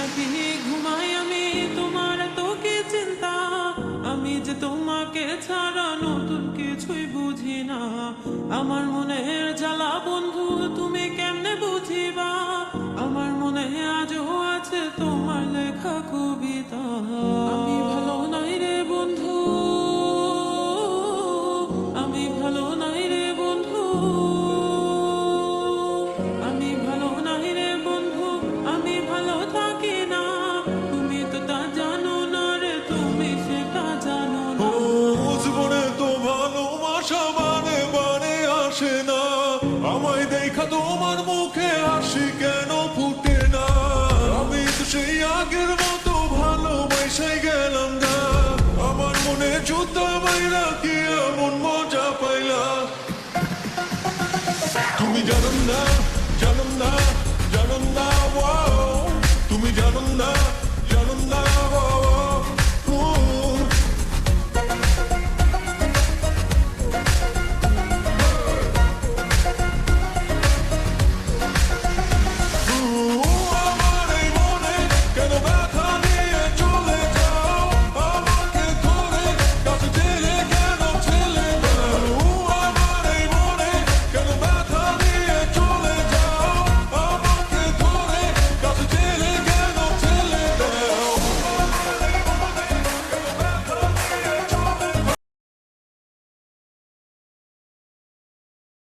নাকি ঘুমাই আমি তোমার তো কি চিন্তা, আমি যে তোমাকে ছাড়া নতুন কিছুই বুঝি না। আমার মনের জ্বালা বন্ধু তুমি কেমনে বুঝিবা, আমার মনে আজও আছে তোমার লেখা কবিতা। আমি ভালো নাই রে বন্ধু, আমি ভালো নাই রে বন্ধু, আমি ভালো নাই রে বন্ধু, আমি ভালো থাকি না। তুমি তো তা জানো না রে, তুমি সেটা জানো না। ও জীবনে তো ভালোবাসা বারে বারে আসে না, আমায় দেখা তোমার মুখে হাসি কেন ফুটে না। আমি তো সেই আগের মতো ভালোবাসাই গেলাম না, আমার মনে জুতা বাইরা কি এমন মজা পাইলা। তুমি জানো না, জানো না, জানো না, wow.